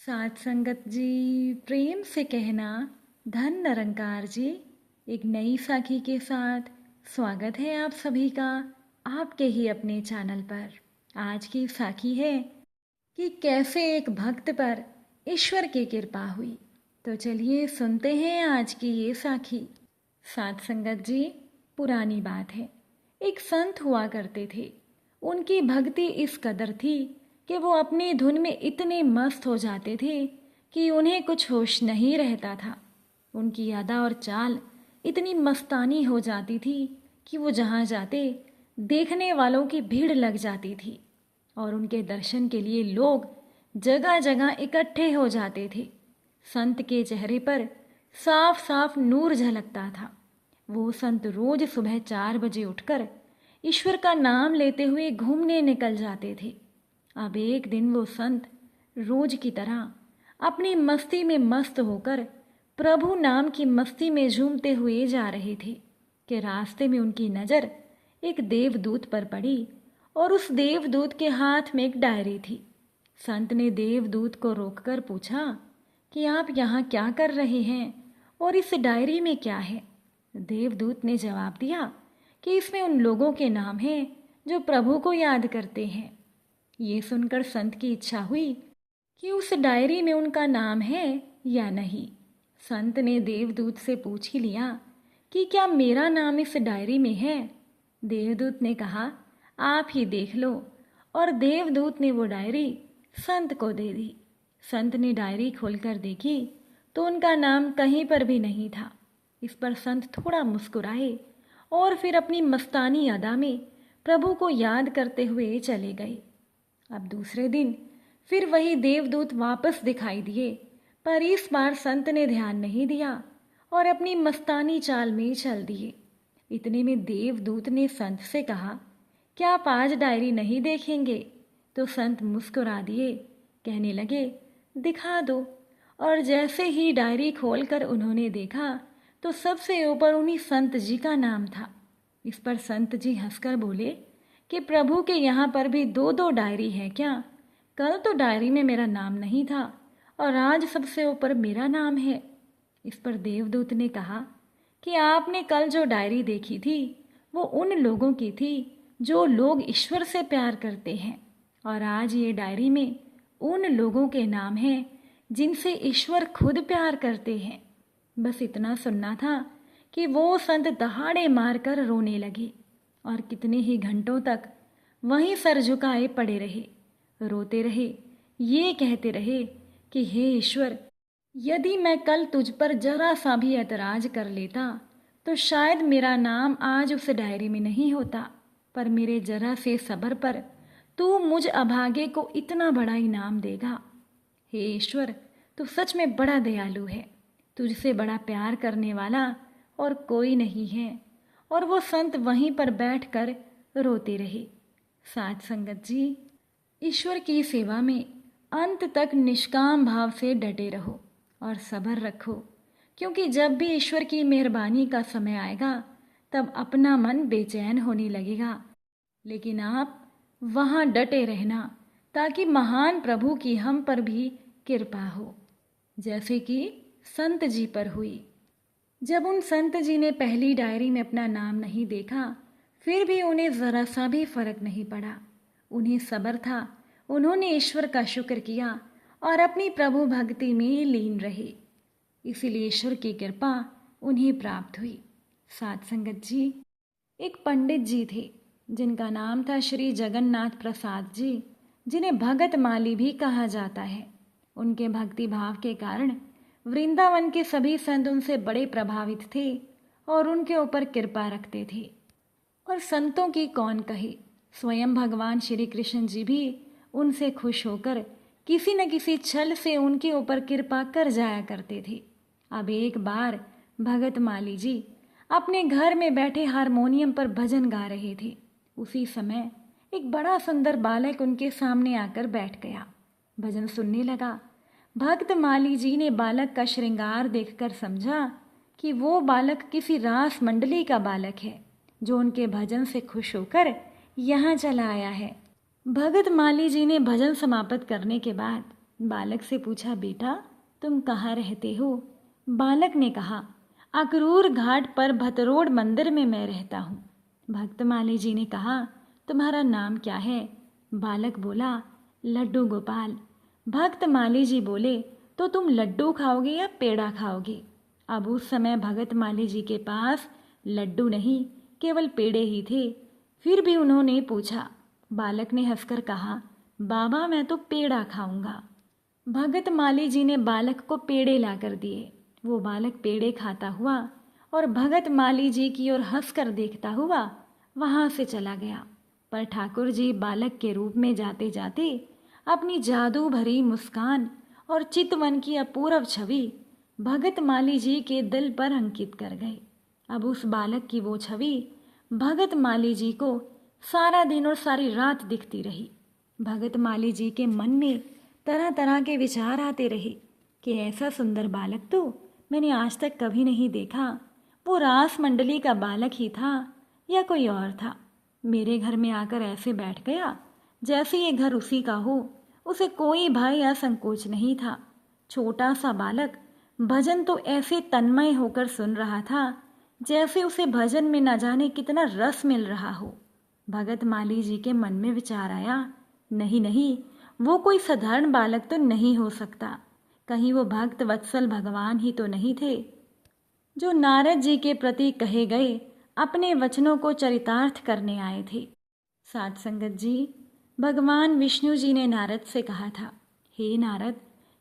साथ संगत जी, प्रेम से कहना धन निरंकार जी। एक नई साखी के साथ स्वागत है आप सभी का आपके ही अपने चैनल पर। आज की साखी है कि कैसे एक भक्त पर ईश्वर की कृपा हुई। तो चलिए सुनते हैं आज की ये साखी। साथ संगत जी, पुरानी बात है, एक संत हुआ करते थे। उनकी भक्ति इस कदर थी कि वो अपनी धुन में इतने मस्त हो जाते थे कि उन्हें कुछ होश नहीं रहता था। उनकी अदा और चाल इतनी मस्तानी हो जाती थी कि वो जहाँ जाते देखने वालों की भीड़ लग जाती थी और उनके दर्शन के लिए लोग जगह जगह इकट्ठे हो जाते थे। संत के चेहरे पर साफ साफ नूर झलकता था। वो संत रोज सुबह 4 बजे उठकर ईश्वर का नाम लेते हुए घूमने निकल जाते थे। अब एक दिन वो संत रोज की तरह अपनी मस्ती में मस्त होकर प्रभु नाम की मस्ती में झूमते हुए जा रहे थे कि रास्ते में उनकी नज़र एक देवदूत पर पड़ी और उस देवदूत के हाथ में एक डायरी थी। संत ने देवदूत को रोककर पूछा कि आप यहाँ क्या कर रहे हैं और इस डायरी में क्या है। देवदूत ने जवाब दिया कि इसमें उन लोगों के नाम हैं जो प्रभु को याद करते हैं। ये सुनकर संत की इच्छा हुई कि उस डायरी में उनका नाम है या नहीं। संत ने देवदूत से पूछ ही लिया कि क्या मेरा नाम इस डायरी में है। देवदूत ने कहा आप ही देख लो, और देवदूत ने वो डायरी संत को दे दी। संत ने डायरी खोलकर देखी तो उनका नाम कहीं पर भी नहीं था। इस पर संत थोड़ा मुस्कुराए और फिर अपनी मस्तानी अदा में प्रभु को याद करते हुए चले गए। अब दूसरे दिन फिर वही देवदूत वापस दिखाई दिए, पर इस बार संत ने ध्यान नहीं दिया और अपनी मस्तानी चाल में चल दिए। इतने में देवदूत ने संत से कहा, क्या आप आज डायरी नहीं देखेंगे? तो संत मुस्कुरा दिए, कहने लगे दिखा दो। और जैसे ही डायरी खोलकर उन्होंने देखा तो सबसे ऊपर उन्हीं संत जी का नाम था। इस पर संत जी हंसकर बोले कि प्रभु के यहाँ पर भी 2-2 डायरी है क्या? कल तो डायरी में मेरा नाम नहीं था और आज सबसे ऊपर मेरा नाम है। इस पर देवदूत ने कहा कि आपने कल जो डायरी देखी थी वो उन लोगों की थी जो लोग ईश्वर से प्यार करते हैं, और आज ये डायरी में उन लोगों के नाम हैं जिनसे ईश्वर खुद प्यार करते हैं। बस इतना सुनना था कि वो संत दहाड़े मारकर रोने लगे और कितने ही घंटों तक वहीं सर झुकाए पड़े रहे, रोते रहे, ये कहते रहे कि हे ईश्वर, यदि मैं कल तुझ पर जरा सा भी ऐतराज कर लेता तो शायद मेरा नाम आज उस डायरी में नहीं होता, पर मेरे जरा से सब्र पर तू मुझ अभागे को इतना बड़ा इनाम देगा। हे ईश्वर, तू सच में बड़ा दयालु है, तुझसे बड़ा प्यार करने वाला और कोई नहीं है। और वो संत वहीं पर बैठकर रोते रहे। साथ संगत जी, ईश्वर की सेवा में अंत तक निष्काम भाव से डटे रहो और सब्र रखो, क्योंकि जब भी ईश्वर की मेहरबानी का समय आएगा तब अपना मन बेचैन होने लगेगा, लेकिन आप वहाँ डटे रहना ताकि महान प्रभु की हम पर भी कृपा हो, जैसे कि संत जी पर हुई। जब उन संत जी ने पहली डायरी में अपना नाम नहीं देखा, फिर भी उन्हें ज़रा सा भी फर्क नहीं पड़ा। उन्हें सब्र था, उन्होंने ईश्वर का शुक्र किया और अपनी प्रभु भक्ति में लीन रहे। इसीलिए ईश्वर की कृपा उन्हें प्राप्त हुई। साथ संगत जी, एक पंडित जी थे जिनका नाम था श्री जगन्नाथ प्रसाद जी, जिन्हें भगत माली भी कहा जाता है। उनके भक्ति भाव के कारण वृंदावन के सभी संत उनसे बड़े प्रभावित थे और उनके ऊपर कृपा रखते थे। और संतों की कौन कहे, स्वयं भगवान श्री कृष्ण जी भी उनसे खुश होकर किसी न किसी छल से उनके ऊपर कृपा कर जाया करते थे। अब एक बार भगत माली जी अपने घर में बैठे हारमोनियम पर भजन गा रहे थे। उसी समय एक बड़ा सुंदर बालक उनके सामने आकर बैठ गया, भजन सुनने लगा। भक्त माली जी ने बालक का श्रृंगार देखकर समझा कि वो बालक किसी रास मंडली का बालक है जो उनके भजन से खुश होकर यहाँ चला आया है। भगत माली जी ने भजन समाप्त करने के बाद बालक से पूछा, बेटा तुम कहाँ रहते हो? बालक ने कहा, अकरूर घाट पर भतरोड़ मंदिर में मैं रहता हूँ। भक्तमाली जी ने कहा, तुम्हारा नाम क्या है? बालक बोला, लड्डू गोपाल। भक्तमाली जी बोले, तो तुम लड्डू खाओगे या पेड़ा खाओगे? अब उस समय भगत माली जी के पास लड्डू नहीं, केवल पेड़े ही थे। फिर भी उन्होंने पूछा। बालक ने हंसकर कहा, बाबा मैं तो पेड़ा खाऊंगा। भगत माली जी ने बालक को पेड़े लाकर दिए। वो बालक पेड़े खाता हुआ और भगत माली जी की ओर हंसकर देखता हुआ वहाँ से चला गया। पर ठाकुर जी बालक के रूप में जाते जाते अपनी जादू भरी मुस्कान और चितवन की अपूर्व छवि भगत माली जी के दिल पर अंकित कर गए। अब उस बालक की वो छवि भगत माली जी को सारा दिन और सारी रात दिखती रही। भगत माली जी के मन में तरह तरह के विचार आते रहे कि ऐसा सुंदर बालक तो मैंने आज तक कभी नहीं देखा। वो रास मंडली का बालक ही था या कोई और था? मेरे घर में आकर ऐसे बैठ गया जैसे ये घर उसी का हो। उसे कोई भय या संकोच नहीं था। छोटा सा बालक भजन तो ऐसे तन्मय होकर सुन रहा था जैसे उसे भजन में न जाने कितना रस मिल रहा हो। भगत माली जी के मन में विचार आया, नहीं नहीं, वो कोई साधारण बालक तो नहीं हो सकता। कहीं वो भक्त वत्सल भगवान ही तो नहीं थे जो नारद जी के प्रति कहे गए अपने वचनों को चरितार्थ करने आए थे। साध संगत जी, भगवान विष्णु जी ने नारद से कहा था, हे नारद,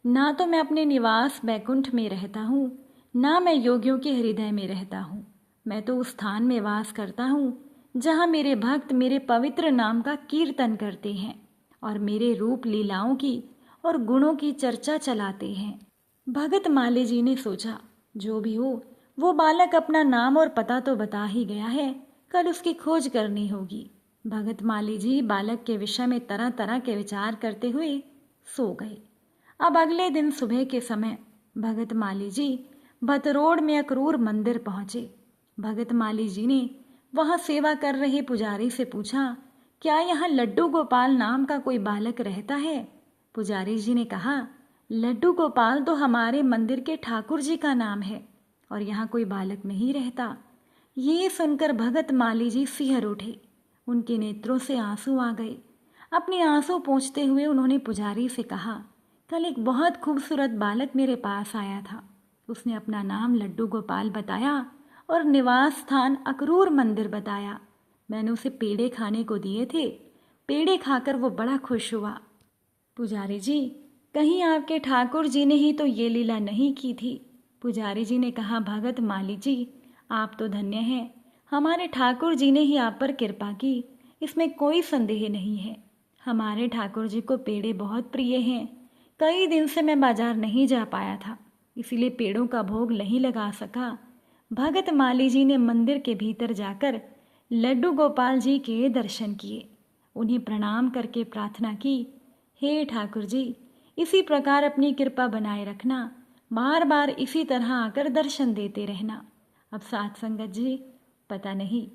ना तो मैं अपने निवास बैकुंठ में रहता हूँ, ना मैं योगियों के हृदय में रहता हूँ। मैं तो उस स्थान में वास करता हूँ जहाँ मेरे भक्त मेरे पवित्र नाम का कीर्तन करते हैं और मेरे रूप लीलाओं की और गुणों की चर्चा चलाते हैं। भगत माली जी ने सोचा, जो भी हो, वो बालक अपना नाम और पता तो बता ही गया है, कल उसकी खोज करनी होगी। भगत माली जी बालक के विषय में तरह तरह के विचार करते हुए सो गए। अब अगले दिन सुबह के समय भगत माली जी भतरोड़ में अकरूर मंदिर पहुंचे। भगत माली जी ने वहां सेवा कर रहे पुजारी से पूछा, क्या यहाँ लड्डू गोपाल नाम का कोई बालक रहता है? पुजारी जी ने कहा, लड्डू गोपाल तो हमारे मंदिर के ठाकुर जी का नाम है और यहाँ कोई बालक नहीं रहता। ये सुनकर भगत माली जी सिहर उठे। उनके नेत्रों से आंसू आ गए। अपने आंसू पोंछते हुए उन्होंने पुजारी से कहा, कल एक बहुत खूबसूरत बालक मेरे पास आया था। उसने अपना नाम लड्डू गोपाल बताया और निवास स्थान अकरूर मंदिर बताया। मैंने उसे पेड़े खाने को दिए थे। पेड़े खाकर वो बड़ा खुश हुआ। पुजारी जी, कहीं आपके ठाकुर जी ने ही तो ये लीला नहीं की थी? पुजारी जी ने कहा, भगत माली जी, आप तो धन्य हैं। हमारे ठाकुर जी ने ही आप पर कृपा की, इसमें कोई संदेह नहीं है। हमारे ठाकुर जी को पेड़े बहुत प्रिय हैं। कई दिन से मैं बाजार नहीं जा पाया था, इसीलिए पेड़ों का भोग नहीं लगा सका। भगत माली जी ने मंदिर के भीतर जाकर लड्डू गोपाल जी के दर्शन किए। उन्हें प्रणाम करके प्रार्थना की, हे ठाकुर जी, इसी प्रकार अपनी कृपा बनाए रखना, बार बार इसी तरह आकर दर्शन देते रहना। अब साथ संगत जी, पता नहीं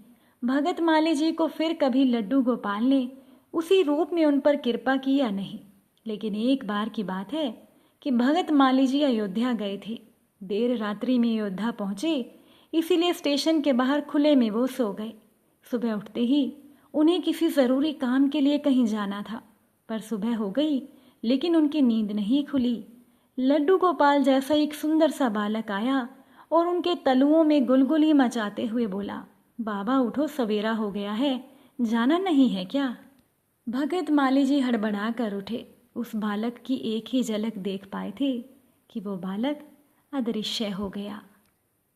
भगत माली जी को फिर कभी लड्डू गोपाल ने उसी रूप में उन पर कृपा की या नहीं, लेकिन एक बार की बात है कि भगत माली जी अयोध्या गए थे। देर रात्रि में अयोध्या पहुँचे, इसीलिए स्टेशन के बाहर खुले में वो सो गए। सुबह उठते ही उन्हें किसी ज़रूरी काम के लिए कहीं जाना था, पर सुबह हो गई लेकिन उनकी नींद नहीं खुली। लड्डू गोपाल जैसा एक सुंदर सा बालक आया और उनके तलुओं में गुलगुली मचाते हुए बोला, बाबा उठो, सवेरा हो गया है, जाना नहीं है क्या? भगत माली जी हड़बड़ा कर उठे। उस बालक की एक ही झलक देख पाए थे कि वो बालक अदृश्य हो गया।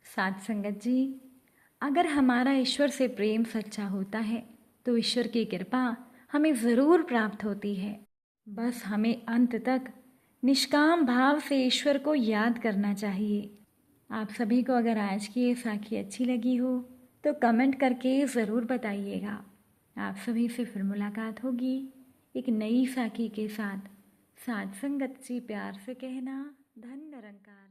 साथ संगत जी, अगर हमारा ईश्वर से प्रेम सच्चा होता है तो ईश्वर की कृपा हमें ज़रूर प्राप्त होती है। बस हमें अंत तक निष्काम भाव से ईश्वर को याद करना चाहिए। आप सभी को अगर आज की ये साखी अच्छी लगी हो तो कमेंट करके ज़रूर बताइएगा। आप सभी से फिर मुलाकात होगी एक नई साखी के साथ। साथ संगत जी प्यार से कहना, धन निरंकार।